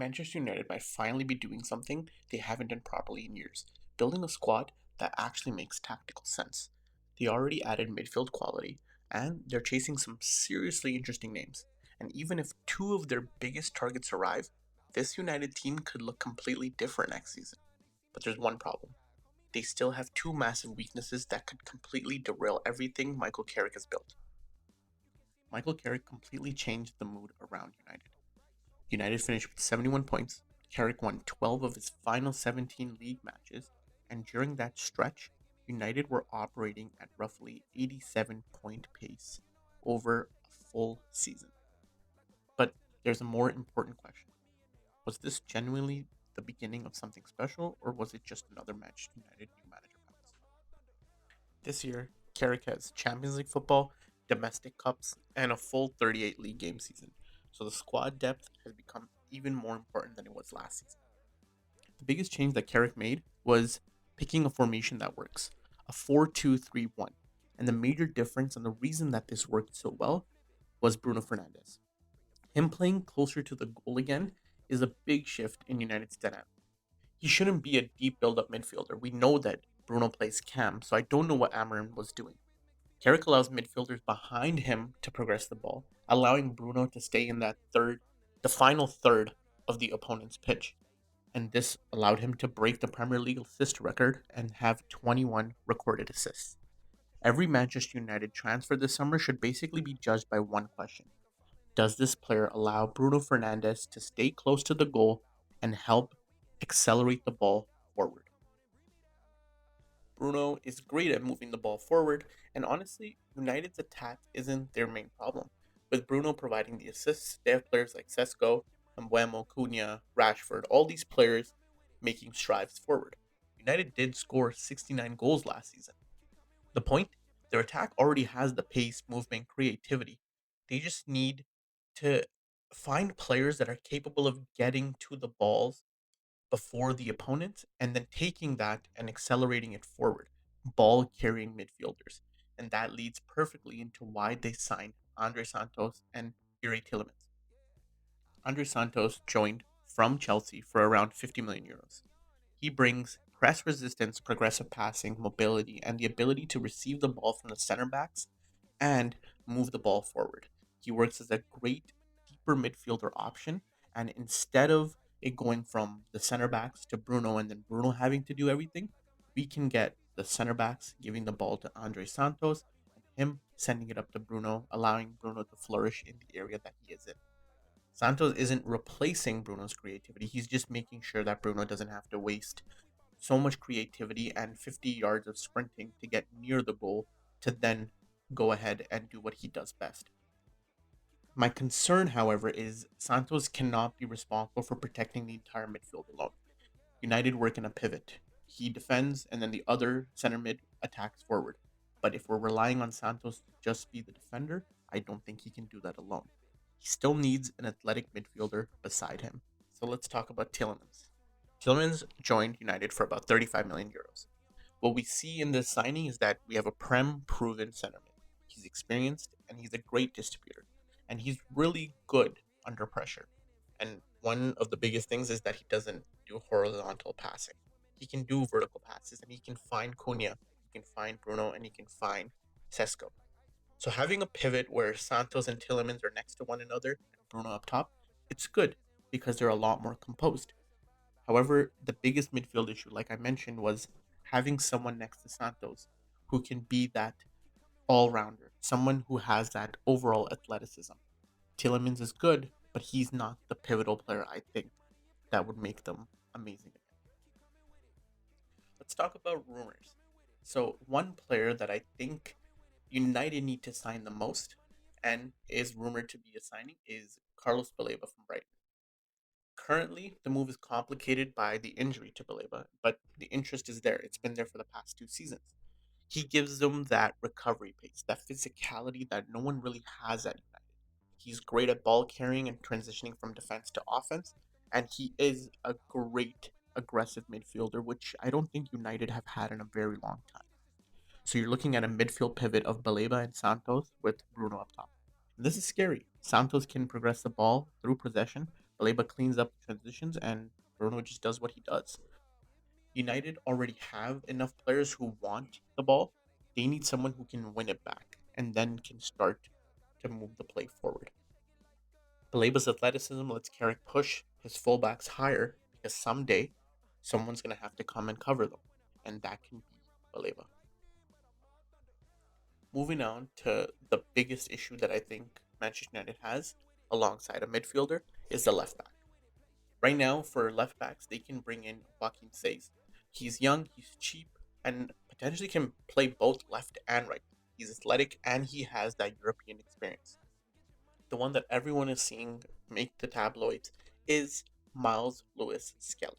Manchester United might finally be doing something they haven't done properly in years, building a squad that actually makes tactical sense. They already added midfield quality, and they're chasing some seriously interesting names. And even if two of their biggest targets arrive, this United team could look completely different next season. But there's one problem. They still have two massive weaknesses that could completely derail everything Michael Carrick has built. Michael Carrick completely changed the mood around United. United finished with 71 points. Carrick won 12 of his final 17 league matches, and during that stretch, United were operating at roughly 87-point pace over a full season. But there's a more important question. Was this genuinely the beginning of something special, or was it just another Manchester United new manager bounce? This year, Carrick has Champions League football, domestic cups, and a full 38 league game season. So the squad depth has become even more important than it was last season. The biggest change that Carrick made was picking a formation that works, a 4-2-3-1. And the major difference and the reason that this worked so well was Bruno Fernandes. Him playing closer to the goal again is a big shift in United's dynamic. He shouldn't be a deep build-up midfielder. We know that Bruno plays cam, so I don't know what Amarin was doing. Carrick allows midfielders behind him to progress the ball, allowing Bruno to stay in the final third of the opponent's pitch. And this allowed him to break the Premier League assist record and have 21 recorded assists. Every Manchester United transfer this summer should basically be judged by one question. Does this player allow Bruno Fernandes to stay close to the goal and help accelerate the ball forward? Bruno is great at moving the ball forward, and honestly, United's attack isn't their main problem. With Bruno providing the assists, they have players like Sesko, Mbuemo, Cunha, Rashford, all these players making strides forward. United did score 69 goals last season. The point? Their attack already has the pace, movement, creativity. They just need to find players that are capable of getting to the balls before the opponent and then taking that and accelerating it forward, ball carrying midfielders. And that leads perfectly into why they signed Andre Santos and Yuri Tillemans. Andre Santos joined from Chelsea for around 50 million euros. He brings press resistance, progressive passing, mobility, and the ability to receive the ball from the center backs and move the ball forward. He works as a great deeper midfielder option, and instead of it going from the center backs to Bruno and then Bruno having to do everything, we can get the center backs giving the ball to Andre Santos and him sending it up to Bruno, allowing Bruno to flourish in the area that he is in. Santos isn't replacing Bruno's creativity. He's just making sure that Bruno doesn't have to waste so much creativity and 50 yards of sprinting to get near the goal to then go ahead and do what he does best. My concern, however, is Santos cannot be responsible for protecting the entire midfield alone. United work in a pivot. He defends, and then the other center mid attacks forward. But if we're relying on Santos to just be the defender, I don't think he can do that alone. He still needs an athletic midfielder beside him. So let's talk about Tillemans. Tillemans joined United for about 35 million euros. What we see in this signing is that we have a Prem proven centerman. He's experienced and he's a great distributor. And he's really good under pressure. And one of the biggest things is that he doesn't do horizontal passing. He can do vertical passes and he can find Cunha, he can find Bruno, and he can find Sesko. So having a pivot where Santos and Tillemans are next to one another and Bruno up top, it's good because they're a lot more composed. However, the biggest midfield issue, like I mentioned, was having someone next to Santos who can be that all rounder, someone who has that overall athleticism. Tillemans is good, but he's not the pivotal player I think that would make them amazing again. Let's talk about rumors. So, one player that I think United need to sign the most and is rumored to be a signing is Carlos Baleba from Brighton. Currently, the move is complicated by the injury to Baleba, but the interest is there. It's been there for the past two seasons. He gives them that recovery pace, that physicality that no one really has at United. He's great at ball carrying and transitioning from defense to offense, and he is a great aggressive midfielder, which I don't think United have had in a very long time. So you're looking at a midfield pivot of Baleba and Santos with Bruno up top. This is scary. Santos can progress the ball through possession, Baleba cleans up the transitions, and Bruno just does what he does. United already have enough players who want the ball. They need someone who can win it back and then can start to move the play forward. Baleba's athleticism lets Carrick push his fullbacks higher because someday someone's going to have to come and cover them, and that can be Baleba. Moving on to the biggest issue that I think Manchester United has alongside a midfielder is the left back. Right now, for left backs, they can bring in Joaquin Says. He's young, he's cheap, and potentially can play both left and right. He's athletic and he has that European experience. The one that everyone is seeing make the tabloids is Miles Lewis Skelly.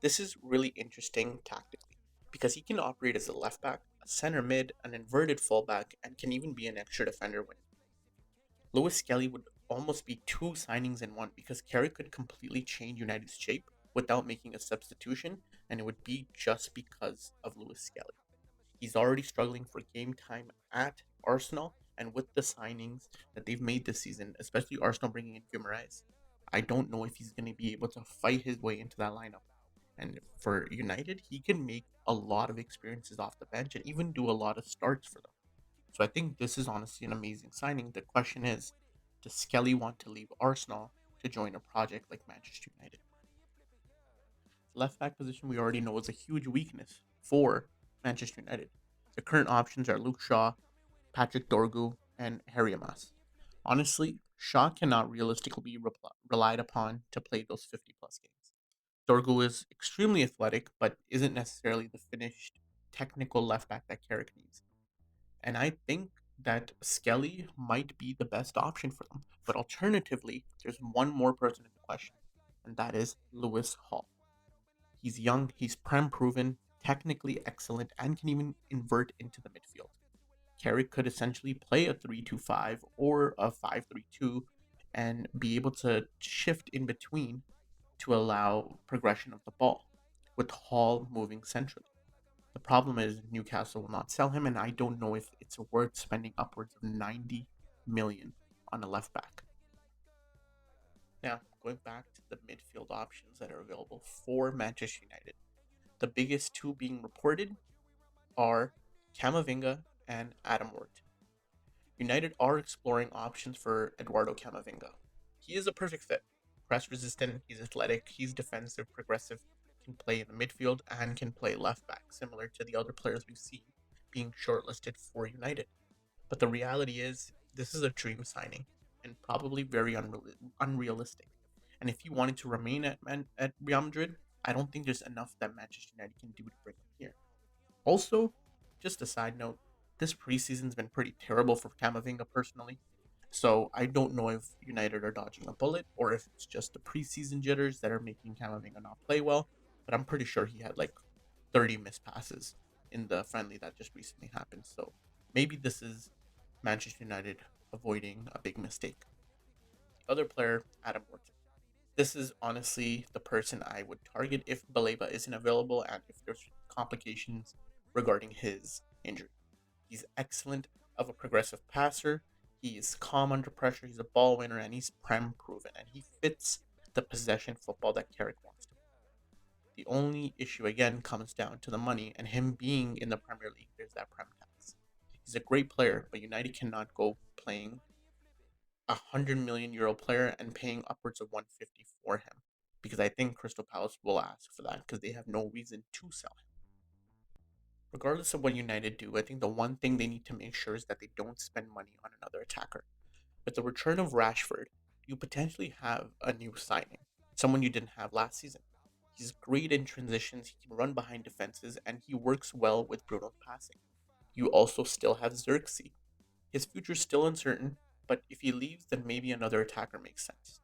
This is really interesting tactically because he can operate as a left back, a center mid, an inverted fullback, and can even be an extra defender when Lewis Skelly would almost be two signings in one because Carey could completely change United's shape without making a substitution, and it would be just because of Lewis Skelly. He's already struggling for game time at Arsenal, and with the signings that they've made this season, especially Arsenal bringing in Guimaraes, I don't know if he's going to be able to fight his way into that lineup. And for United, he can make a lot of experiences off the bench and even do a lot of starts for them. So I think this is honestly an amazing signing. The question is, does Skelly want to leave Arsenal to join a project like Manchester United? Left back position we already know is a huge weakness for Manchester United. The current options are Luke Shaw, Patrick Dorgu, and Harry Amas. Honestly, Shaw cannot realistically be relied upon to play those 50 plus games. Dorgu is extremely athletic, but isn't necessarily the finished technical left back that Carrick needs. And I think that Skelly might be the best option for them. But alternatively, there's one more person in the question, and that is Lewis Hall. He's young, he's prem proven, technically excellent, and can even invert into the midfield. Carrick could essentially play a 3-2-5 or a 5-3-2 and be able to shift in between to allow progression of the ball, with Hall moving centrally. The problem is Newcastle will not sell him, and I don't know if it's worth spending upwards of 90 million on a left back. Now, going back to the midfield options that are available for Manchester United, the biggest two being reported are Camavinga and Adam Wharton. United are exploring options for Eduardo Camavinga. He is a perfect fit. Press resistant, he's athletic, he's defensive, progressive, can play in the midfield, and can play left back, similar to the other players we've seen being shortlisted for United. But the reality is, this is a dream signing and probably very unrealistic. And if he wanted to remain at Real Madrid, I don't think there's enough that Manchester United can do to bring him here. Also, just a side note, this preseason's been pretty terrible for Camavinga personally. So I don't know if United are dodging a bullet or if it's just the preseason jitters that are making Camavinga not play well. But I'm pretty sure he had like 30 missed passes in the friendly that just recently happened. So maybe this is Manchester United avoiding a big mistake. The other player, Adam Wharton. This is honestly the person I would target if Baleba isn't available and if there's complications regarding his injury. He's excellent of a progressive passer. He is calm under pressure. He's a ball winner and he's prem proven and he fits the possession football that Carrick wants to. The only issue again comes down to the money and him being in the Premier League. There's that prem tax. He's a great player, but United cannot go playing €100 million player and paying upwards of 150 for him because I think Crystal Palace will ask for that because they have no reason to sell him. Regardless of what United do, I think the one thing they need to make sure is that they don't spend money on another attacker. With the return of Rashford, you potentially have a new signing, someone you didn't have last season. He's great in transitions, he can run behind defenses, and he works well with Bruno's passing. You also still have Xerxes. His future's still uncertain, but if he leaves, then maybe another attacker makes sense.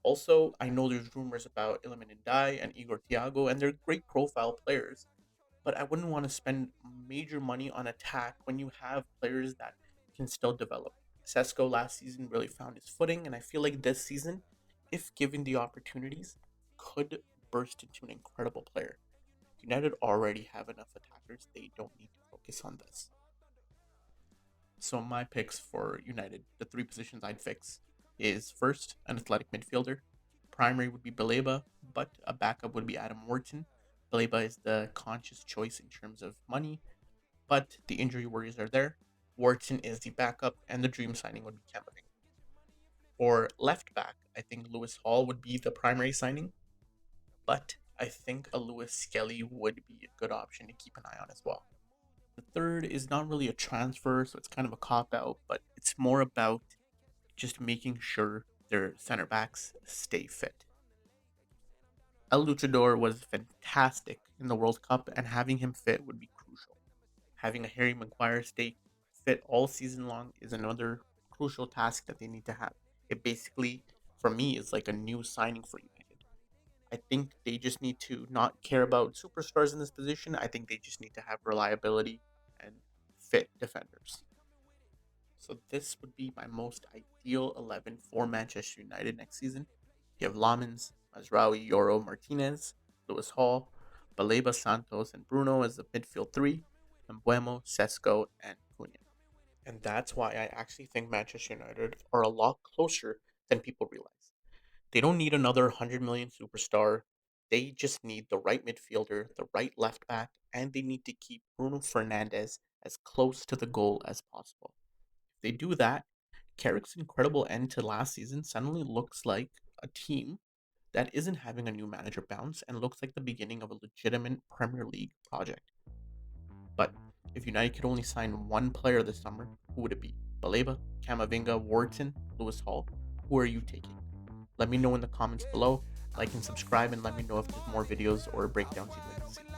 Also, I know there's rumors about Iliman Ndiaye and Igor Thiago, and they're great profile players, but I wouldn't want to spend major money on attack when you have players that can still develop. Sesko last season really found his footing, and I feel like this season, if given the opportunities, could burst into an incredible player. United already have enough attackers, they don't need to focus on this. So my picks for United, the three positions I'd fix is first, an athletic midfielder, primary would be Baleba, but a backup would be Adam Wharton. Baleba is the conscious choice in terms of money, but the injury worries are there. Wharton is the backup, and the dream signing would be Camavinga. For left back, I think Lewis Hall would be the primary signing, but I think a Lewis Skelly would be a good option to keep an eye on as well. The third is not really a transfer, so it's kind of a cop out, but it's more about just making sure their center backs stay fit. El Luchador was fantastic in the World Cup, and having him fit would be crucial. Having a Harry Maguire stay fit all season long is another crucial task that they need to have. It basically, for me, is like a new signing for United. I think they just need to not care about superstars in this position. I think they just need to have reliability and fit defenders. So this would be my most ideal 11 for Manchester United next season. You have Lamens, Mazraoui, Yoro, Martinez, Lewis Hall, Baleba, Santos, and Bruno as the midfield three, and Buemo, Sesko, and Cunha. And that's why I actually think Manchester United are a lot closer than people realize. They don't need another 100 million superstar. They just need the right midfielder, the right left back, and they need to keep Bruno Fernandes as close to the goal as possible. If they do that, Carrick's incredible end to last season suddenly looks like a team that isn't having a new manager bounce and looks like the beginning of a legitimate Premier League project. But if United could only sign one player this summer, who would it be? Baleba, Camavinga, Wharton, Lewis Hall? Who are you taking? Let me know in the comments below. Like and subscribe, and let me know if there's more videos or breakdowns you'd like to see.